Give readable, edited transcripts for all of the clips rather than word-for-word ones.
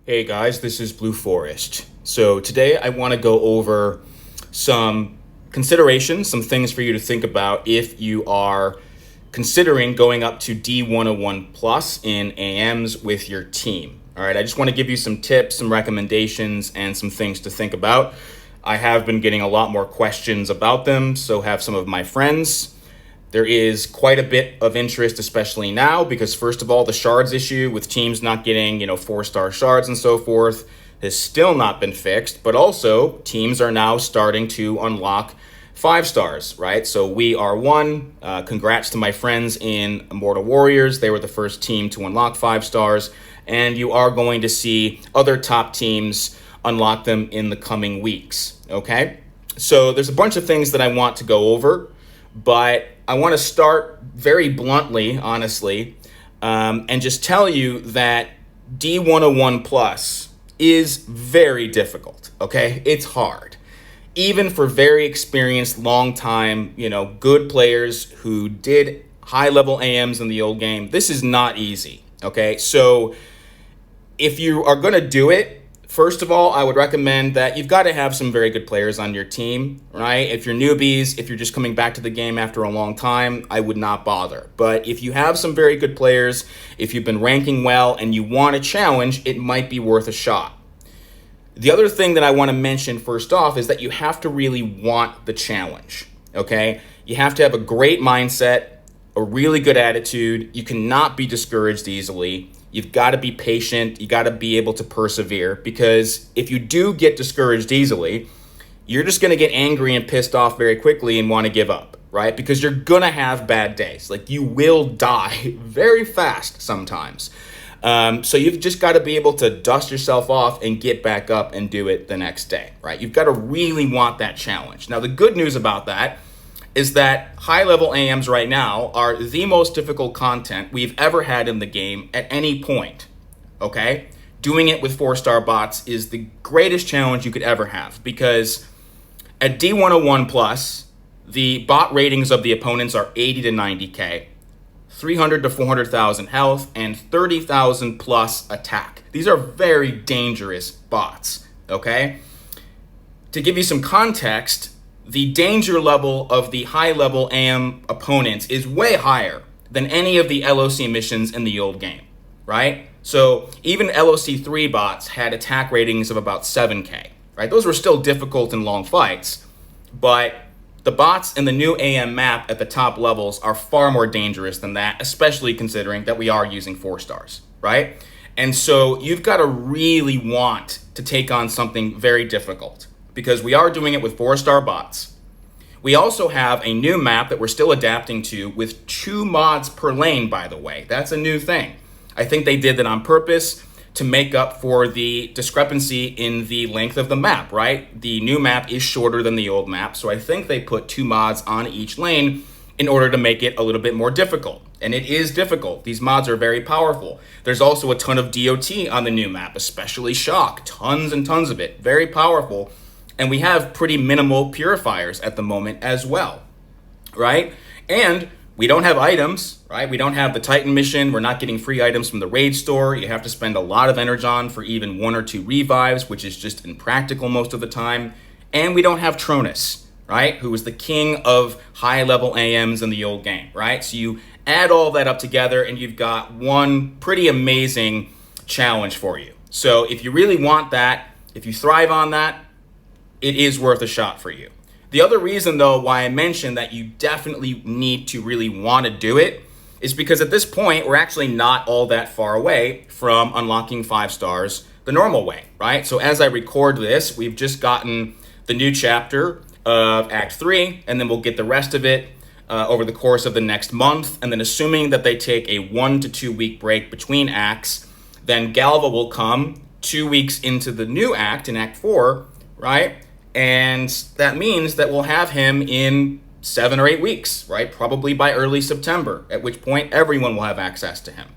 Hey guys, this is Blue Forest. So today I want to go over some considerations, some things for you to think about if you are considering going up to D101 plus in AMs with your team. All right, I just want to give you some tips, some recommendations, and some things to think about. I have been getting a lot more questions about them, so have some of my friends. There is quite a bit of interest, especially now, because first of all, the shards issue with teams not getting, 4-star shards and so forth has still not been fixed, but also teams are now starting to unlock 5 stars, right? So we are one. Congrats to my friends in Immortal Warriors. They were the first team to unlock 5 stars, and you are going to see other top teams unlock them in the coming weeks, okay? So there's a bunch of things that I want to go over, but I want to start very bluntly, honestly, and just tell you that D101 Plus is very difficult, okay? It's hard. Even for very experienced, long-time, good players who did high-level AMs in the old game, this is not easy, okay? So if you are going to do it, first of all, I would recommend that you've got to have some very good players on your team, right? If you're newbies, if you're just coming back to the game after a long time, I would not bother. But if you have some very good players, if you've been ranking well and you want a challenge, it might be worth a shot. The other thing that I want to mention first off is that you have to really want the challenge, okay? You have to have a great mindset, a really good attitude. You cannot be discouraged easily. You've got to be patient. You got to be able to persevere, because if you do get discouraged easily, you're just going to get angry and pissed off very quickly and want to give up, right? Because you're going to have bad days. Like, you will die very fast sometimes. So you've just got to be able to dust yourself off and get back up and do it the next day, right? You've got to really want that challenge. Now, the good news about that is that high-level AMs right now are the most difficult content we've ever had in the game at any point, okay? Doing it with 4-star bots is the greatest challenge you could ever have, because at D101 Plus, the bot ratings of the opponents are 80 to 90k, 300 to 400,000 health, and 30,000 plus attack. These are very dangerous bots, okay? To give you some context, the danger level of the high-level AM opponents is way higher than any of the LOC missions in the old game, right? So even LOC 3 bots had attack ratings of about 7k, right? Those were still difficult and long fights, but the bots in the new AM map at the top levels are far more dangerous than that, especially considering that we are using 4 stars, right? And so you've got to really want to take on something very difficult, because we are doing it with 4-star bots. We also have a new map that we're still adapting to with 2 mods per lane, by the way. That's a new thing. I think they did that on purpose to make up for the discrepancy in the length of the map, right? The new map is shorter than the old map, so I think they put 2 mods on each lane in order to make it a little bit more difficult. And it is difficult. These mods are very powerful. There's also a ton of DOT on the new map, especially Shock. Tons and tons of it. Very powerful. And we have pretty minimal purifiers at the moment as well, right? And we don't have items, right? We don't have the Titan mission. We're not getting free items from the raid store. You have to spend a lot of energon for even 1 or 2 revives, which is just impractical most of the time. And we don't have Tronus, right? Who was the king of high-level AMs in the old game, right? So you add all that up together and you've got one pretty amazing challenge for you. So if you really want that, if you thrive on that, it is worth a shot for you. The other reason, though, why I mentioned that you definitely need to really want to do it is because at this point, we're actually not all that far away from unlocking 5 stars the normal way, right? So as I record this, we've just gotten the new chapter of Act 3, and then we'll get the rest of it over the course of the next month. And then assuming that they take a 1 to 2 week break between acts, then Galva will come 2 weeks into the new act in Act 4, right? And that means that we'll have him in 7 or 8 weeks, right? Probably by early September, at which point everyone will have access to him.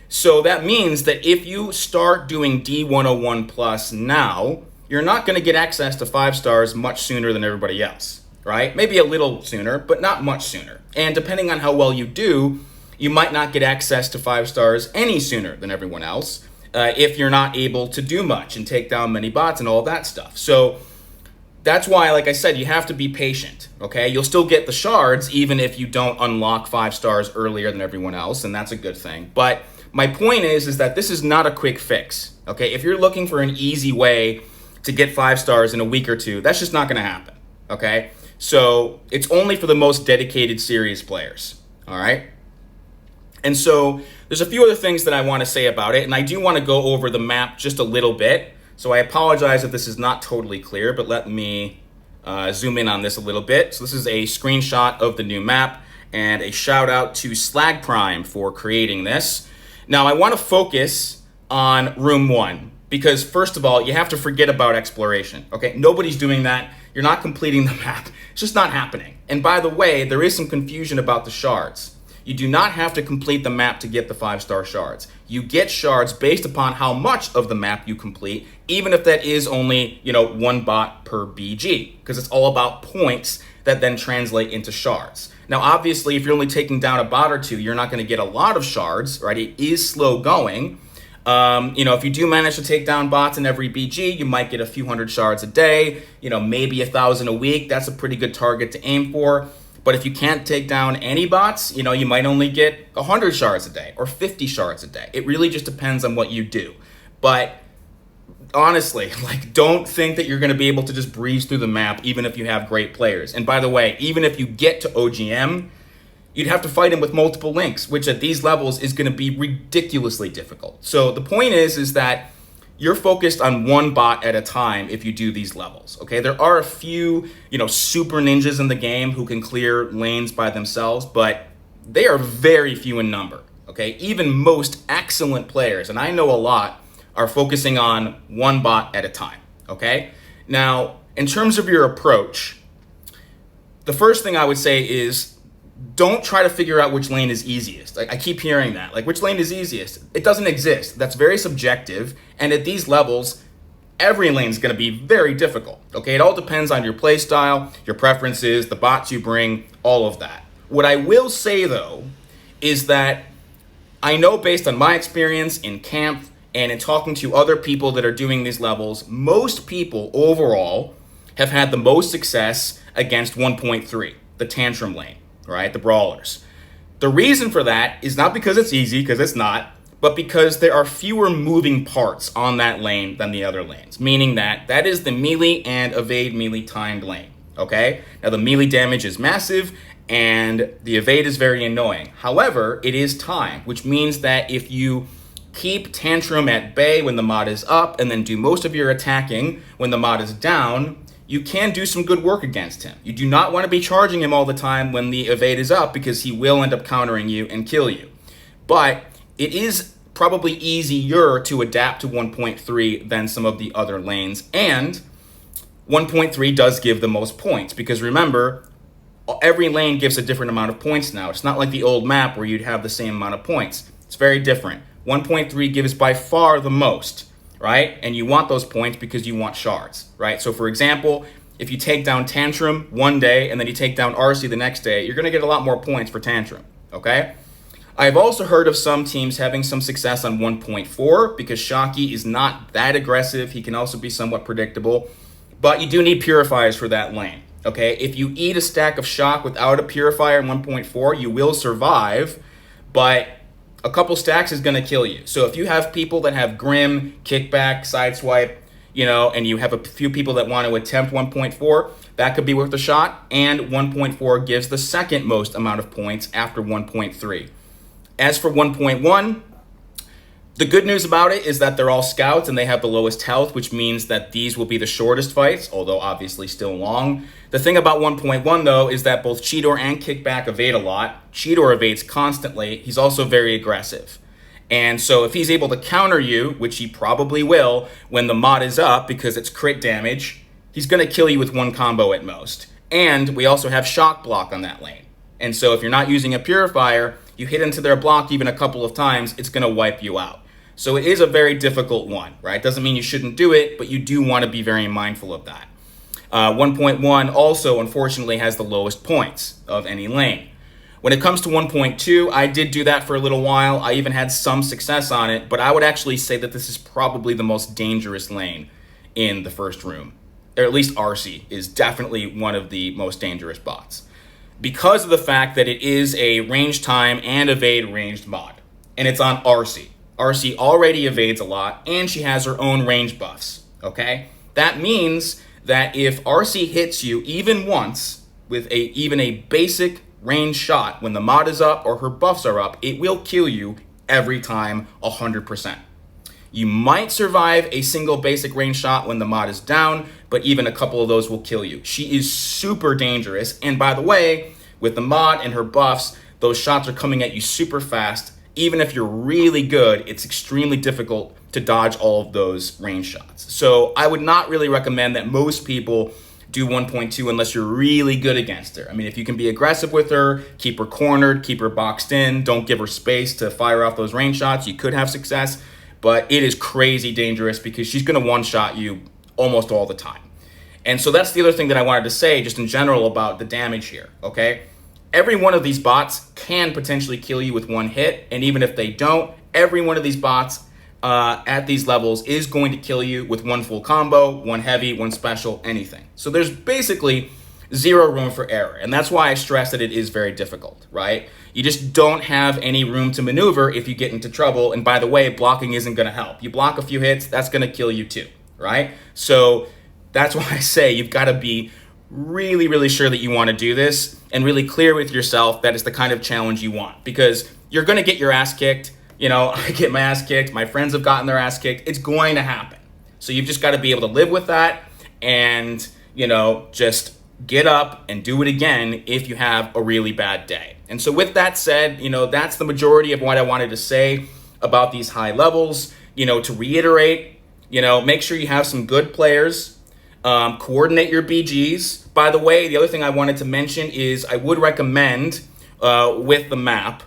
So that means that if you start doing D101 Plus now, you're not going to get access to 5 stars much sooner than everybody else, right? Maybe a little sooner, but not much sooner. And depending on how well you do, you might not get access to 5 stars any sooner than everyone else, if you're not able to do much and take down many bots and all that stuff. So that's why, like I said, you have to be patient, okay? You'll still get the shards even if you don't unlock 5 stars earlier than everyone else, and that's a good thing. But my point is that this is not a quick fix, okay? If you're looking for an easy way to get 5 stars in a week or two, that's just not gonna happen, okay? So it's only for the most dedicated, serious players, all right? And so there's a few other things that I want to say about it, and I do want to go over the map just a little bit. So I apologize if this is not totally clear, but let me zoom in on this a little bit. So this is a screenshot of the new map, and a shout out to Slag Prime for creating this. Now I want to focus on Room 1, because first of all, you have to forget about exploration, okay? Nobody's doing that. You're not completing the map. It's just not happening. And by the way, there is some confusion about the shards. You do not have to complete the map to get the 5-star shards. You get shards based upon how much of the map you complete, even if that is only, 1 bot per BG, because it's all about points that then translate into shards. Now, obviously, if you're only taking down a bot or two, you're not going to get a lot of shards, right? It is slow going. If you do manage to take down bots in every BG, you might get a few hundred shards a day, maybe 1,000 a week. That's a pretty good target to aim for. But if you can't take down any bots, you might only get 100 shards a day or 50 shards a day. It really just depends on what you do. But honestly, don't think that you're going to be able to just breeze through the map even if you have great players. And by the way, even if you get to OGM, you'd have to fight him with multiple links, which at these levels is going to be ridiculously difficult. So the point is that you're focused on 1 bot at a time if you do these levels, okay? There are a few, super ninjas in the game who can clear lanes by themselves, but they are very few in number, okay? Even most excellent players, and I know a lot, are focusing on 1 bot at a time, okay? Now, in terms of your approach, the first thing I would say is don't try to figure out which lane is easiest. I keep hearing that. Which lane is easiest? It doesn't exist. That's very subjective. And at these levels, every lane is going to be very difficult. Okay, it all depends on your play style, your preferences, the bots you bring, all of that. What I will say, though, is that I know based on my experience in camp and in talking to other people that are doing these levels, most people overall have had the most success against 1.3, the tantrum lane. Right, the brawlers. The reason for that is not because it's easy, because it's not, but because there are fewer moving parts on that lane than the other lanes, meaning that is the melee and evade melee timed lane, okay? Now the melee damage is massive and the evade is very annoying. However, it is timed, which means that if you keep tantrum at bay when the mod is up and then do most of your attacking when the mod is down, you can do some good work against him. You do not want to be charging him all the time when the evade is up because he will end up countering you and kill you. But it is probably easier to adapt to 1.3 than some of the other lanes. And 1.3 does give the most points because remember, every lane gives a different amount of points now. It's not like the old map where you'd have the same amount of points. It's very different. 1.3 gives by far the most. Right? And you want those points because you want shards, right? So for example, if you take down Tantrum one day and then you take down RC the next day, you're going to get a lot more points for Tantrum, okay? I've also heard of some teams having some success on 1.4 because Shocky is not that aggressive. He can also be somewhat predictable, but you do need purifiers for that lane, okay? If you eat a stack of Shock without a purifier in 1.4, you will survive, but a couple stacks is going to kill you. So if you have people that have Grim, Kickback, Sideswipe, and you have a few people that want to attempt 1.4, that could be worth a shot. And 1.4 gives the second most amount of points after 1.3. As for 1.1, the good news about it is that they're all scouts and they have the lowest health, which means that these will be the shortest fights, although obviously still long. The thing about 1.1 though is that both Cheetor and Kickback evade a lot. Cheetor evades constantly. He's also very aggressive. And so if he's able to counter you, which he probably will when the mod is up because it's crit damage, he's going to kill you with one combo at most. And we also have Shock Block on that lane. And so if you're not using a purifier, you hit into their block even a couple of times, it's going to wipe you out. So it is a very difficult one, right? Doesn't mean you shouldn't do it, but you do want to be very mindful of that. 1.1 also, unfortunately, has the lowest points of any lane. When it comes to 1.2, I did do that for a little while. I even had some success on it, but I would actually say that this is probably the most dangerous lane in the first room. Or at least RC is definitely one of the most dangerous bots, because of the fact that it is a range time and evade ranged mod, and it's on RC. RC already evades a lot, and she has her own range buffs, okay? That means that if RC hits you even once with even a basic range shot when the mod is up or her buffs are up, it will kill you every time 100%. You might survive a single basic range shot when the mod is down, but even a couple of those will kill you. She is super dangerous, and by the way, with the mod and her buffs, those shots are coming at you super fast. Even if you're really good, it's extremely difficult to dodge all of those range shots. So I would not really recommend that most people do 1.2 unless you're really good against her. I mean, if you can be aggressive with her, keep her cornered, keep her boxed in, don't give her space to fire off those range shots, you could have success. But it is crazy dangerous because she's going to one-shot you almost all the time. And so that's the other thing that I wanted to say just in general about the damage here, okay? Every one of these bots can potentially kill you with one hit, and even if they don't, every one of these bots at these levels is going to kill you with one full combo, one heavy, one special, anything. So there's basically zero room for error, and that's why I stress that it is very difficult, right? You just don't have any room to maneuver if you get into trouble, and by the way, blocking isn't going to help. You block a few hits, that's going to kill you too, right? So that's why I say you've got to be really, really sure that you want to do this and really clear with yourself that it's the kind of challenge you want, because you're going to get your ass kicked. You know, I get my ass kicked. My friends have gotten their ass kicked. It's going to happen. So you've just got to be able to live with that and, you know, just get up and do it again if you have a really bad day. And so with that said, you know, that's the majority of what I wanted to say about these high levels. You know, to reiterate, you know, make sure you have some good players. Coordinate your BGs. By the way, the other thing I wanted to mention is I would recommend with the map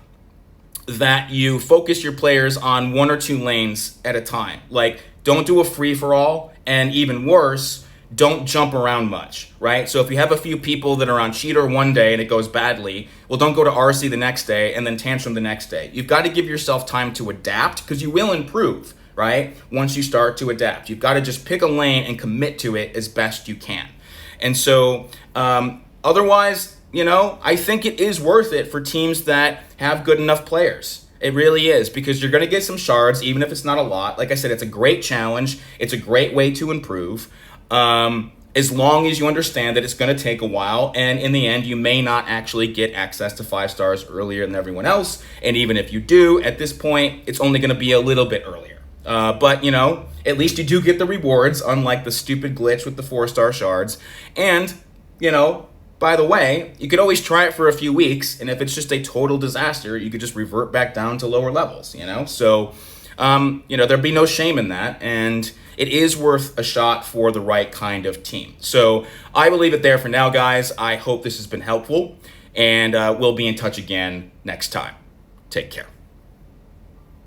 that you focus your players on one or two lanes at a time. Like, don't do a free-for-all, and even worse, don't jump around much, right? So if you have a few people that are on cheater one day and it goes badly, well, don't go to RC the next day and then tantrum the next day. You've got to give yourself time to adapt, because you will improve, right? Once you start to adapt, you've got to just pick a lane and commit to it as best you can. And so otherwise, you know, I think it is worth it for teams that have good enough players. It really is, because you're going to get some shards, even if it's not a lot. Like I said, it's a great challenge. It's a great way to improve, as long as you understand that it's going to take a while. And in the end, you may not actually get access to 5 stars earlier than everyone else. And even if you do, at this point, it's only going to be a little bit earlier. But, you know, at least you do get the rewards, unlike the stupid glitch with the 4-star shards. And, you know, by the way, you could always try it for a few weeks, and if it's just a total disaster, you could just revert back down to lower levels, you know? So, you know, there'd be no shame in that, and it is worth a shot for the right kind of team. So I will leave it there for now, guys. I hope this has been helpful, and we'll be in touch again next time. Take care.